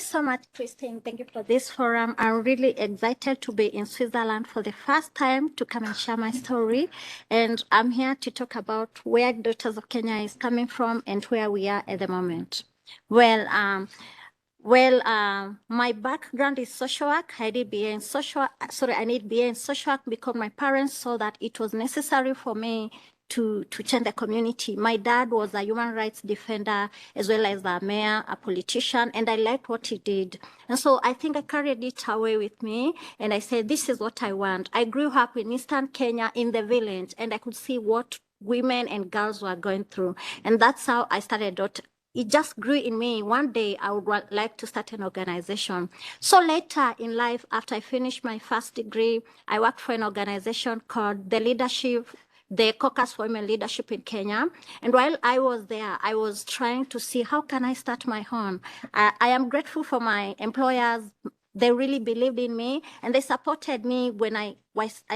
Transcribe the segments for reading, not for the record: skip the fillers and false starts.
so much, Christine. Thank you for this forum. I'm really excited to be in Switzerland for the first time to come and share my story. And I'm here to talk about where Daughters of Kenya is coming from and where we are at the moment. My background is social work. I need BA in social work because my parents saw that it was necessary for me to change the community. My dad was a human rights defender as well as a mayor, a politician, and I liked what he did. And so I think I carried it away with me, and I said, this is what I want. I grew up in Eastern Kenya in the village, and I could see what women and girls were going through. And that's how I started It just grew in me. One day I would like to start an organization. So later in life, after I finished my first degree, I worked for an organization called the Caucus for Women Leadership in Kenya. And while I was there, I was trying to see how can I start my own. I am grateful for my employers. They really believed in me and they supported me when I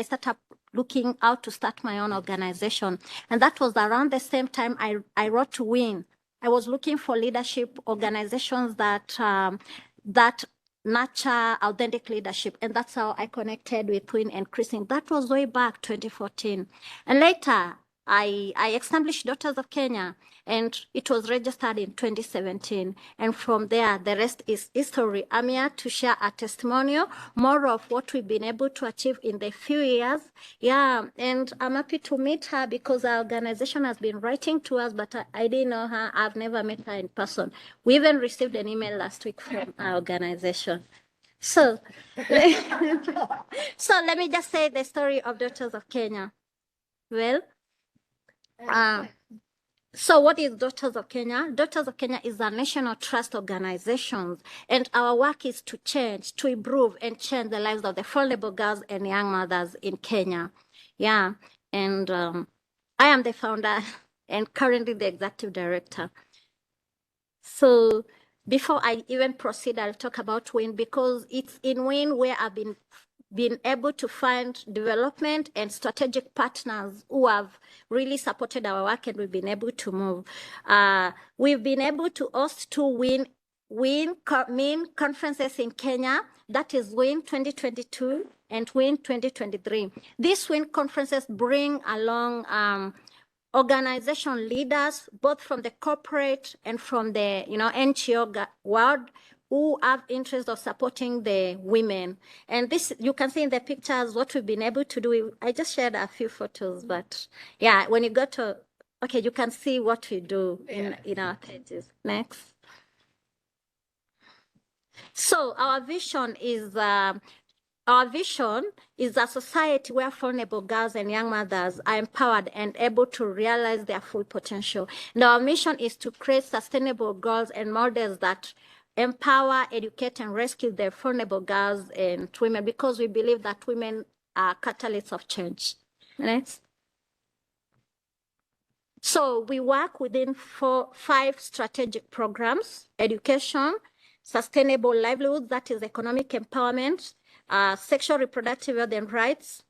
started looking out to start my own organization. And that was around the same time I wrote to WIN. I was looking for leadership organizations that nurture authentic leadership. And that's how I connected with WIN and Christine. That was way back 2014. And later, I established Daughters of Kenya, and it was registered in 2017. And from there, the rest is history. I'm here to share a testimonial, more of what we've been able to achieve in the few years. Yeah, and I'm happy to meet her because our organization has been writing to us, but I didn't know her. I've never met her in person. We even received an email last week from our organization. So let me just say the story of Daughters of Kenya. Well, so what is Daughters of Kenya? Daughters of Kenya is a national trust organization, and our work is to change, to improve and change the lives of the vulnerable girls and young mothers in Kenya. Yeah, and I am the founder and currently the executive director. So before I even proceed, I'll talk about WIN because it's in WIN where I've been able to find development and strategic partners who have really supported our work, and we've been able to move. We've been able to host two WIN conferences in Kenya. That is WIN 2022 and WIN 2023. These WIN conferences bring along organization leaders, both from the corporate and from the NGO world, who have interest of supporting the women. And this, you can see in the pictures what we've been able to do. I just shared a few photos, but yeah, when you go to, okay, you can see what we do in our pages. Next. So our vision is a society where vulnerable girls and young mothers are empowered and able to realize their full potential. And our mission is to create sustainable goals and models that empower, educate, and rescue the vulnerable girls and women, because we believe that women are catalysts of change. Next. So we work within 5 strategic programs: education, sustainable livelihood, that is economic empowerment, sexual reproductive health and rights,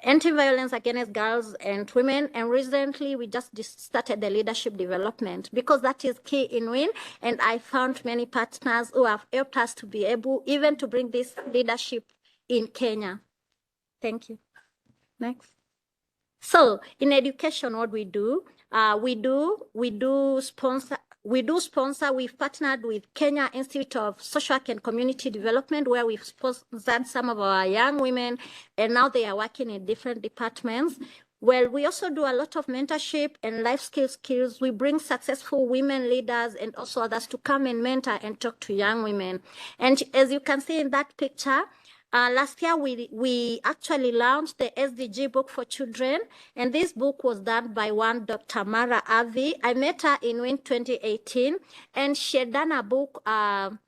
anti-violence against girls and women, and recently we just started the leadership development because that is key in WIN, and I found many partners who have helped us to be able even to bring this leadership in Kenya. Thank you. Next. So in education, what we do, we've partnered with Kenya Institute of Social Work and Community Development, where we've sponsored some of our young women, and now they are working in different departments. Well, we also do a lot of mentorship and life skills. We bring successful women leaders and also others to come and mentor and talk to young women. And as you can see in that picture, last year, we actually launched the SDG book for children, and this book was done by one Dr. Mara Avi. I met her in WIN 2018, and she had done a book. The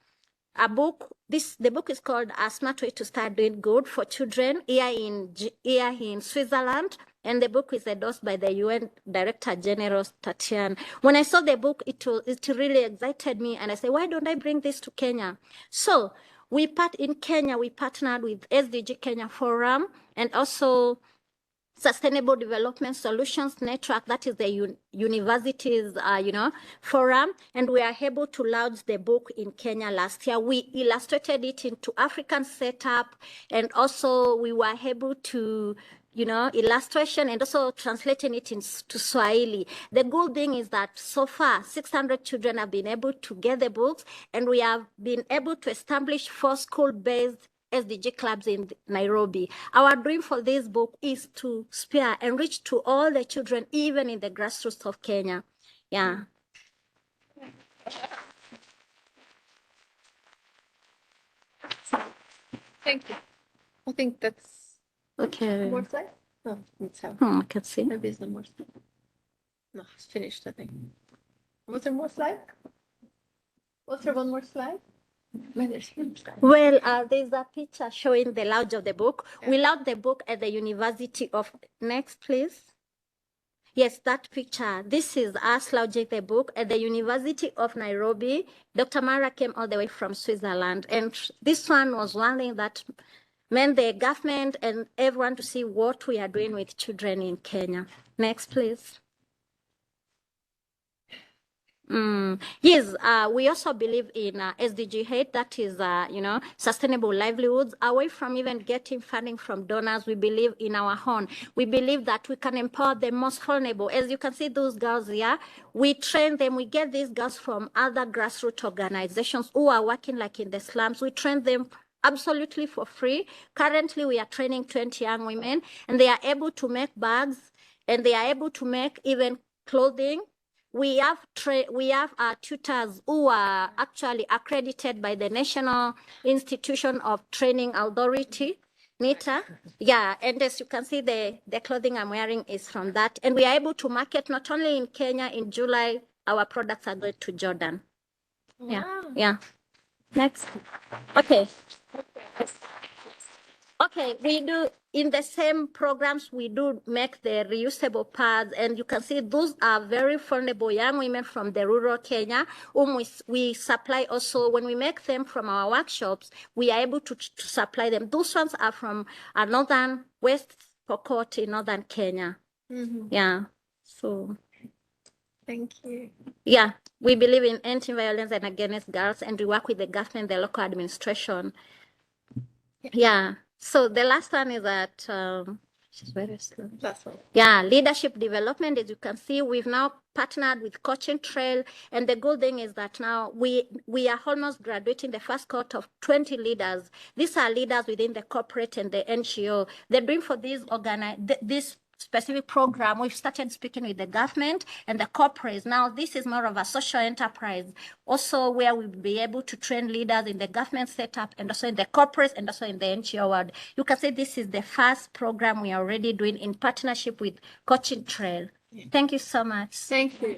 book is called A Smart Way to Start Doing Good for Children here in Switzerland, and the book is endorsed by the UN Director General Tatiana. When I saw the book, it really excited me, and I said, why don't I bring this to Kenya? So in Kenya, we partnered with SDG Kenya Forum and also Sustainable Development Solutions Network, that is the university's, forum, and we are able to launch the book in Kenya last year. We illustrated it into African setup, and also we were able to, illustration and also translating it into Swahili. The good thing is that so far, 600 children have been able to get the books, and we have been able to establish 4 school-based SDG clubs in Nairobi. Our dream for this book is to spare and reach to all the children, even in the grassroots of Kenya. Yeah. Thank you. I think that's okay. More slide? No, let's have. I can see. Maybe it's no more slide. No, it's finished, I think. Was there more slide? Was there one more slide? Well, there's a picture showing the launch of the book. Yeah. We launched the book at the University of... Next, please. Yes, that picture. This is us launching the book at the University of Nairobi. Dr. Mara came all the way from Switzerland. And this one was one thing that meant the government and everyone to see what we are doing with children in Kenya. Next, please. Yes, we also believe in SDG 8, that is, sustainable livelihoods. Away from even getting funding from donors, we believe in our own. We believe that we can empower the most vulnerable. As you can see, those girls here, we train them. We get these girls from other grassroots organizations who are working like in the slums. We train them absolutely for free. Currently, we are training 20 young women, and they are able to make bags, and they are able to make even clothing. We have tutors who are actually accredited by the National Institution of Training Authority, NITA. Yeah, and as you can see, the clothing I'm wearing is from that. And we are able to market not only in Kenya. In July, our products are going to Jordan. Wow. Yeah. Next. Okay. Okay, we do, in the same programs, we do make the reusable pads, and you can see those are very vulnerable young women from the rural Kenya, whom we supply also. When we make them from our workshops, we are able to supply them. Those ones are from northern West Pokot in northern Kenya. Yeah, so. Thank you. Yeah, we believe in anti-violence and against girls, and we work with the government, the local administration. Yeah. So the last one is that, yeah, leadership development. As you can see, we've now partnered with Coaching Trail, and the good thing is that now we are almost graduating the first cohort of 20 leaders. These are leaders within the corporate and the NGO. The dream for this specific program, we've started speaking with the government and the corporates. Now, this is more of a social enterprise, also where we'll be able to train leaders in the government setup and also in the corporates and also in the NGO world. You can say this is the first program we are already doing in partnership with Coaching Trail. Thank you so much. Thank you.